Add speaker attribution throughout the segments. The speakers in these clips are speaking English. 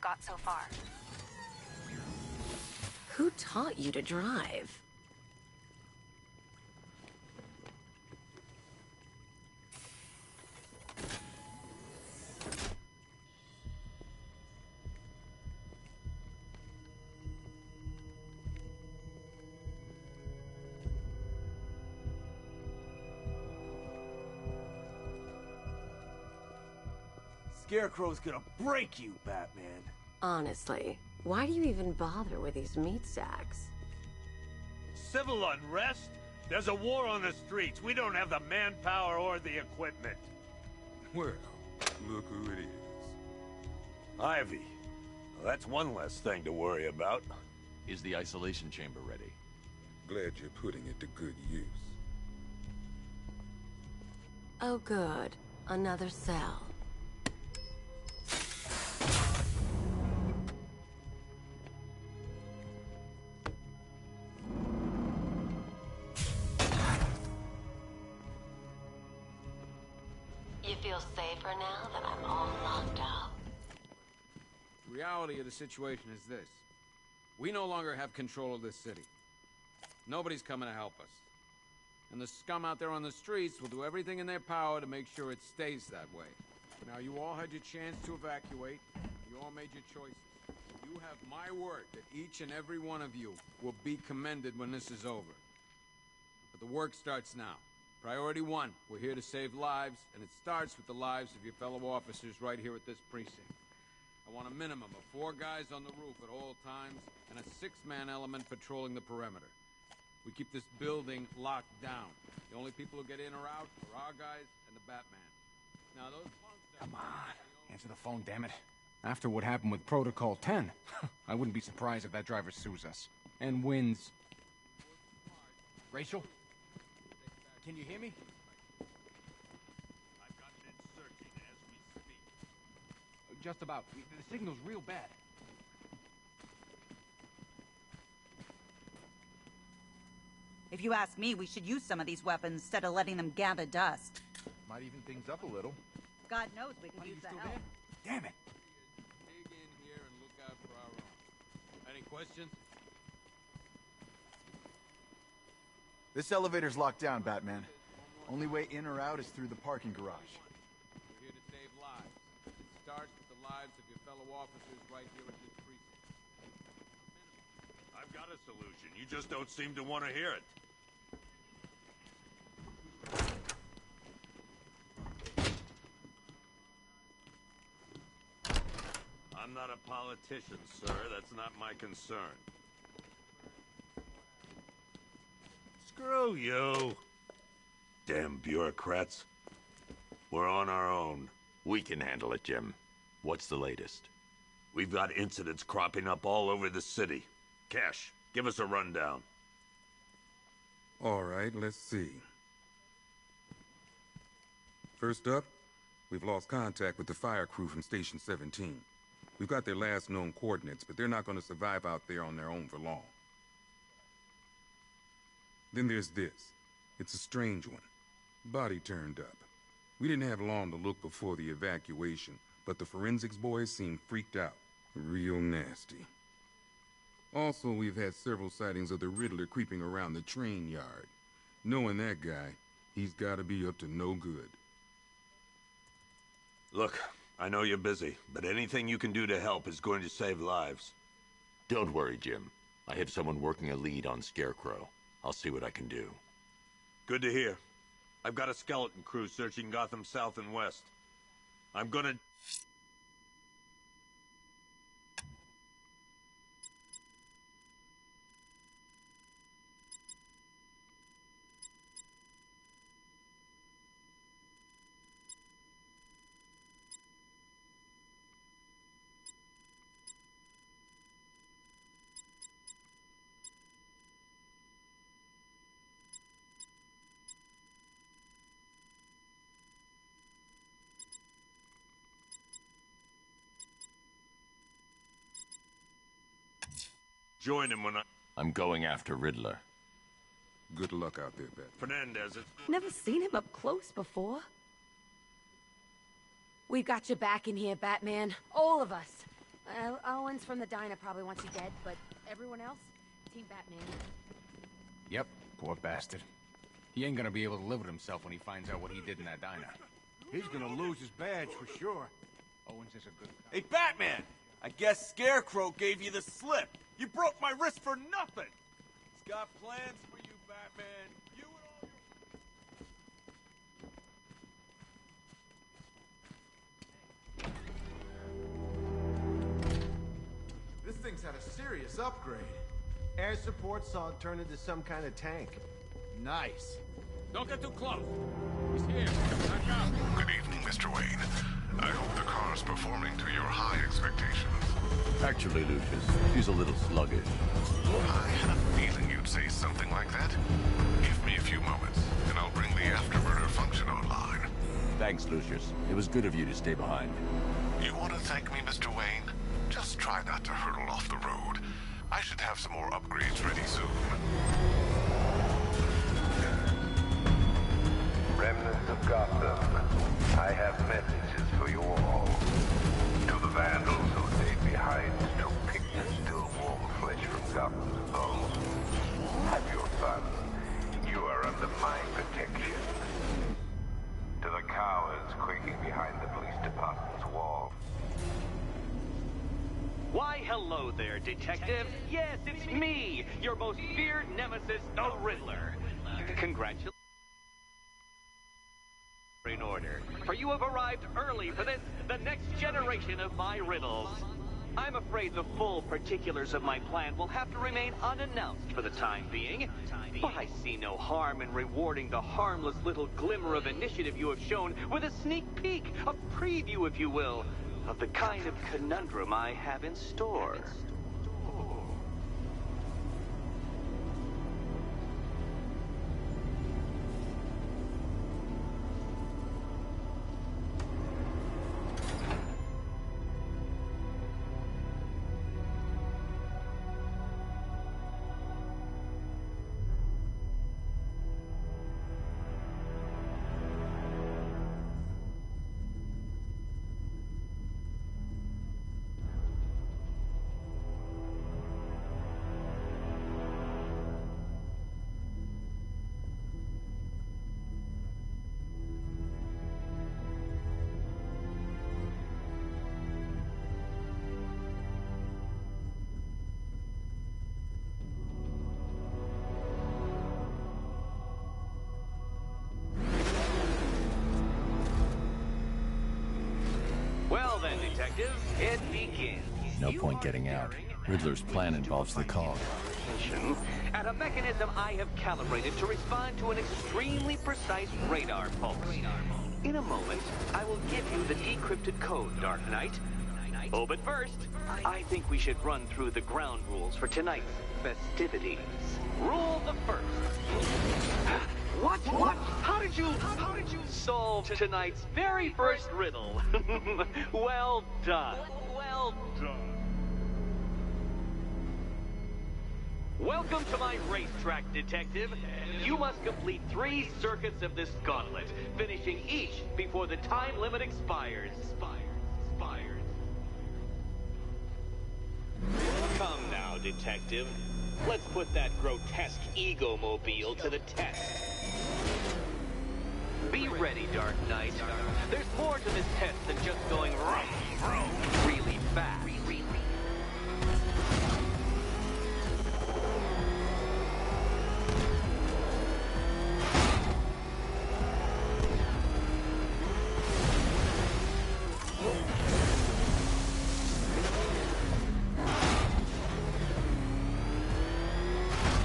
Speaker 1: got so far.
Speaker 2: Who taught you to drive?
Speaker 3: Scarecrow's gonna break you, Batman.
Speaker 2: Honestly, why do you even bother with these meat sacks?
Speaker 4: Civil unrest? There's a war on the streets. We don't have the manpower or the equipment.
Speaker 5: Well, look who it is.
Speaker 4: Ivy. Well, that's one less thing to worry about.
Speaker 6: Is the isolation chamber ready?
Speaker 5: Glad you're putting it to good use.
Speaker 2: Oh good, another cell. You feel safer now that I'm all locked up?
Speaker 7: The reality of the situation is this. We no longer have control of this city. Nobody's coming to help us. And the scum out there on the streets will do everything in their power to make sure it stays that way. Now, you all had your chance to evacuate. You all made your choices. You have my word that each and every one of you will be commended when this is over. But the work starts now. Priority 1, we're here to save lives, and it starts with the lives of your fellow officers right here at this precinct. I want a minimum of 4 guys on the roof at all times, and a 6-man element patrolling the perimeter. We keep this building locked down. The only people who get in or out are our guys and the Batman. Now those punks...
Speaker 8: Come on, answer the phone, damn it. After what happened with Protocol 10, I wouldn't be surprised if that driver sues us. And wins. Rachel? Can you hear me?
Speaker 4: I've got it searching as we speak.
Speaker 8: Just about. The signal's real bad.
Speaker 9: If you ask me, we should use some of these weapons instead of letting them gather dust.
Speaker 10: Might even things up a little.
Speaker 9: God knows we could use the help.
Speaker 8: Damn it!
Speaker 7: Dig in here and look out for our own. Any questions?
Speaker 10: This elevator's locked down, Batman. Only way in or out is through the parking garage.
Speaker 7: We're here to save lives. It starts with the lives of your fellow officers right here at this precinct.
Speaker 4: I've got a solution. You just don't seem to want to hear it. I'm not a politician, sir. That's not my concern. Screw you. Damn bureaucrats. We're on our own.
Speaker 6: We can handle it, Jim. What's the latest?
Speaker 4: We've got incidents cropping up all over the city. Cash, give us a rundown.
Speaker 5: All right, let's see. First up, we've lost contact with the fire crew from Station 17. We've got their last known coordinates, but they're not going to survive out there on their own for long. Then there's this. It's a strange one. Body turned up. We didn't have long to look before the evacuation, but the forensics boys seemed freaked out. Real nasty. Also, we've had several sightings of the Riddler creeping around the train yard. Knowing that guy, he's gotta be up to no good.
Speaker 4: Look, I know you're busy, but anything you can do to help is going to save lives.
Speaker 6: Don't worry, Jim. I have someone working a lead on Scarecrow. I'll see what I can do.
Speaker 4: Good to hear. I've got a skeleton crew searching Gotham South and West. I'm gonna... Join him when
Speaker 6: I'm going after Riddler.
Speaker 5: Good luck out there, Bat.
Speaker 4: Fernandez is...
Speaker 2: Never seen him up close before. We've got your back in here, Batman. All of us.
Speaker 1: friends from the diner probably wants you dead, but everyone else? Team Batman.
Speaker 8: Yep, poor bastard. He ain't gonna be able to live with himself when he finds out what he did in that diner.
Speaker 3: He's gonna lose his badge for sure.
Speaker 8: Owens is a good...
Speaker 3: Hey, Batman! I guess Scarecrow gave you the slip. You broke my wrist for nothing. He's got plans for you, Batman. You and all your...
Speaker 11: This thing's had a serious upgrade. Air support saw it turn into some kind of tank.
Speaker 3: Nice.
Speaker 7: Don't get too close. He's here. Back up.
Speaker 12: Good evening, Mr. Wayne. I hope the car's performing to your high expectations.
Speaker 6: Actually, Lucius, she's a little sluggish.
Speaker 12: I had a feeling you'd say something like that. Give me a few moments, and I'll bring the afterburner function online.
Speaker 6: Thanks, Lucius. It was good of you to stay behind.
Speaker 12: You want to thank me, Mr. Wayne? Just try not to hurtle off the road. I should have some more upgrades ready soon.
Speaker 13: Remnants of Gotham, I have messages for you all. To the vandals who stayed behind to pick the still warm flesh from Gotham's bones. Have your fun. You are under my protection. To the cowards quaking behind the police department's wall.
Speaker 14: Why, hello there, Detective. Yes, it's me, your most feared nemesis, the Riddler. Congratulations. In order, for you have arrived early for this, the next generation of my riddles. I'm afraid the full particulars of my plan will have to remain unannounced for the time being, but I see no harm in rewarding the harmless little glimmer of initiative you have shown with a sneak peek, a preview, if you will, of the kind of conundrum I have in store. Well then, Detective, it begins.
Speaker 6: No point getting out. Riddler's plan involves the cog.
Speaker 14: At a mechanism I have calibrated to respond to an extremely precise radar pulse. In a moment, I will give you the decrypted code, Dark Knight. Oh, but first, I think we should run through the ground rules for tonight's festivities. Rule the first. What? How did you solve tonight's very first riddle? Well done. Well done. Welcome to my racetrack, Detective. You must complete 3 circuits of this gauntlet, finishing each before the time limit expires. Come now, Detective. Let's put that grotesque ego-mobile to the test. Be ready, Dark Knight. There's more to this test than just going really fast.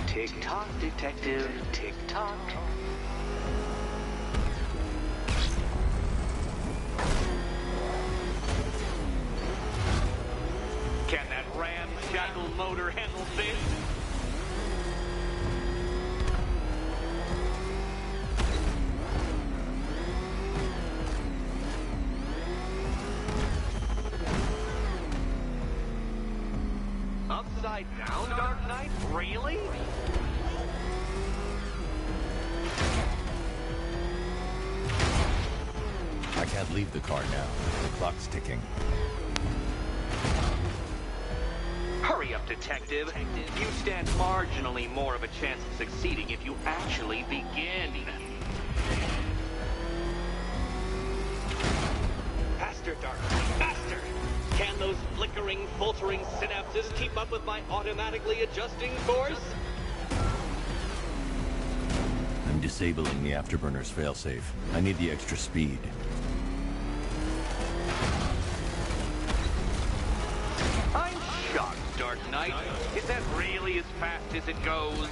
Speaker 14: Tick-tock, Detective, tick-tock. Can that ramshackle motor handle this? Upside down, Dark Knight? Really?
Speaker 6: I can't leave the car now. The clock's ticking.
Speaker 14: Detective. You stand marginally more of a chance of succeeding if you actually begin. Faster, Dark. Faster! Can those flickering, faltering synapses keep up with my automatically adjusting course?
Speaker 6: I'm disabling the afterburner's failsafe. I need the extra speed.
Speaker 14: I'm shocked, Dark Knight. Is that really as fast as it goes?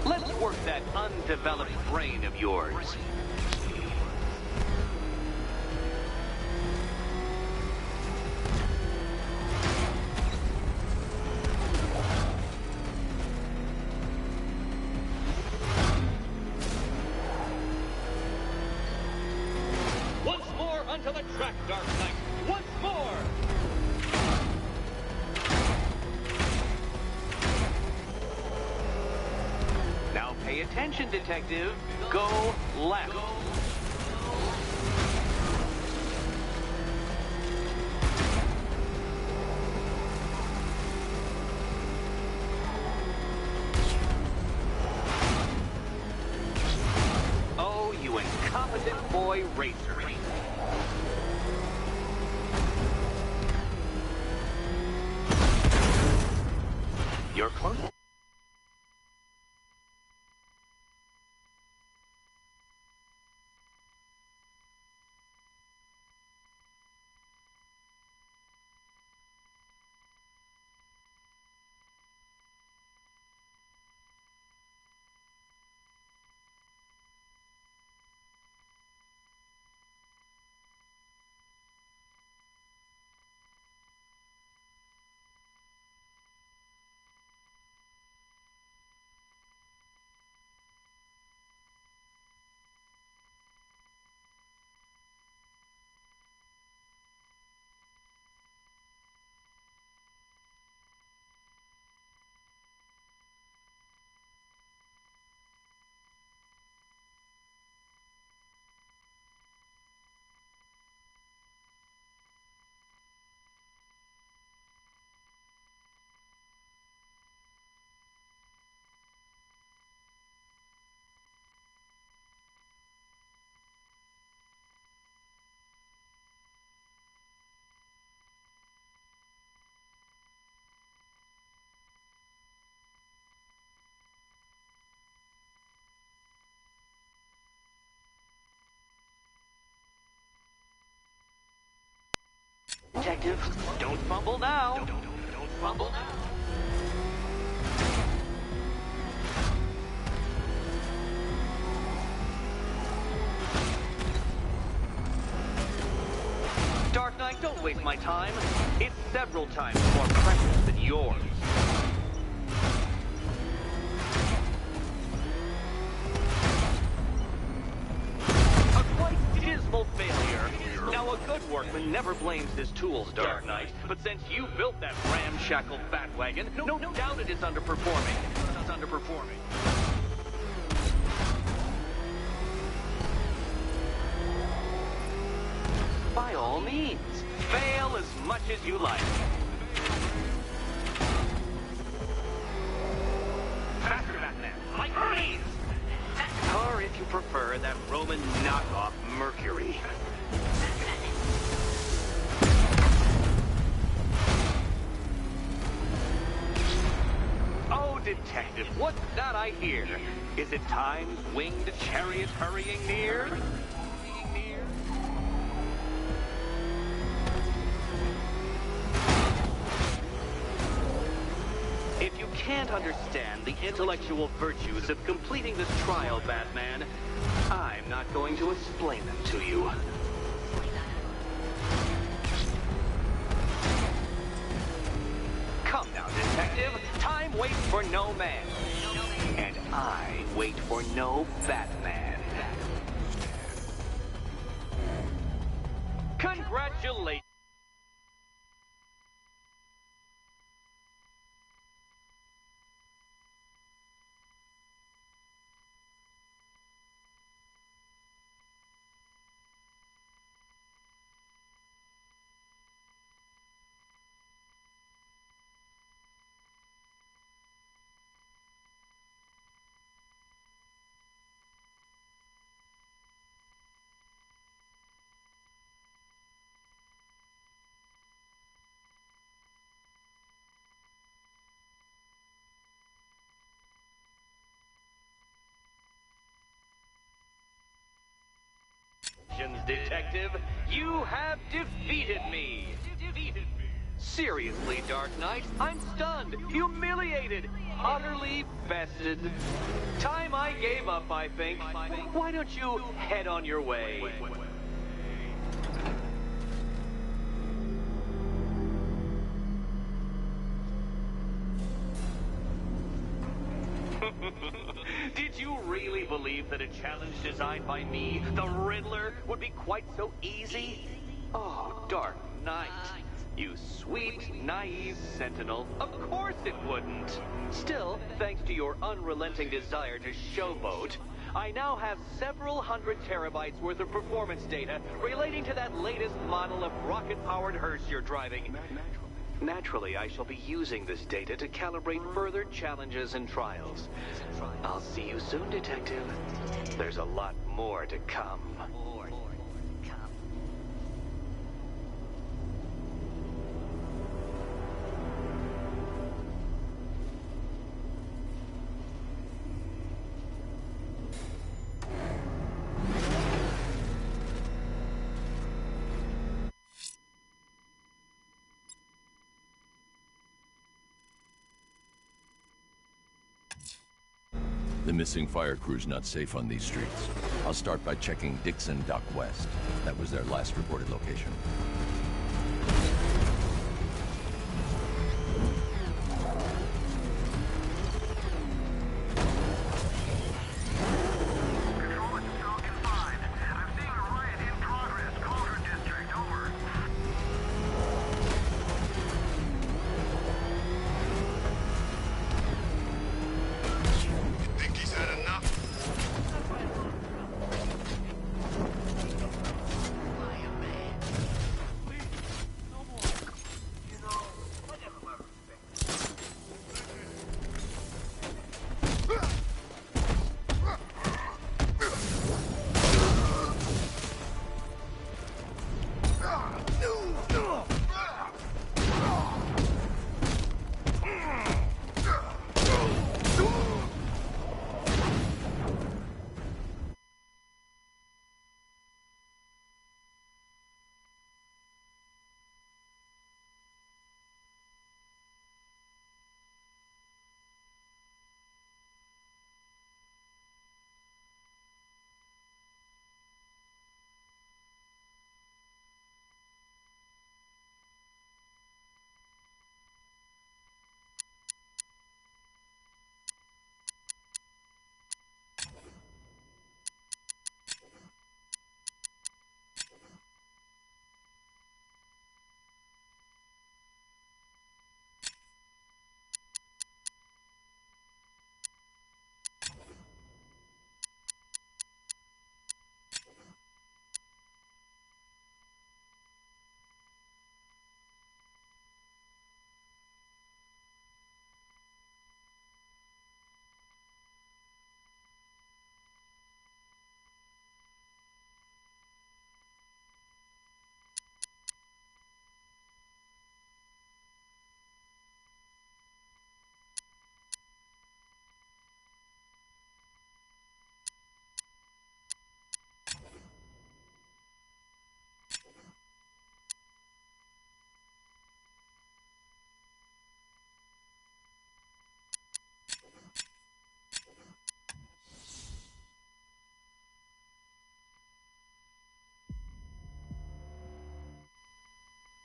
Speaker 14: Let's work that undeveloped brain of yours. Once more onto the track, Dark Knight. Once more! Now pay attention, Detective. Go left. Oh, you incompetent boy racer. You're close. Detective, don't fumble now. Don't fumble now. Dark Knight, don't waste my time. It's several times more precious than yours. A quite dismal failure. Now, a good workman never blames his tools, Dark Knight. But since you built that ramshackle Batwagon, no doubt it is underperforming. It's underperforming. By all means, fail as much as you like. Faster, Batman, like freeze! Or if you prefer, that Roman knockoff Mercury. Oh, Detective, what's that I hear? Is it time's winged chariot hurrying near? If you can't understand the intellectual virtues of completing this trial, Batman, I'm not going to explain them to you. Come now, Detective. Time waits for no man. And I wait for no Batman. Congratulations. questions, Detective. You have defeated me. Seriously, Dark Knight, I'm stunned, humiliated, utterly bested. Time I gave up, I think. Why don't you head on your way? Did you really believe that a challenge designed by me, the Riddler, would be quite so easy? Oh, Dark Knight. You sweet, naive sentinel. Of course it wouldn't. Still, thanks to your unrelenting desire to showboat, I now have several hundred terabytes worth of performance data relating to that latest model of rocket-powered hearse you're driving. Naturally, I shall be using this data to calibrate further challenges and trials. I'll see you soon, Detective. There's a lot more to come.
Speaker 6: The missing fire crew's not safe on these streets. I'll start by checking Dixon Dock West. That was their last reported location.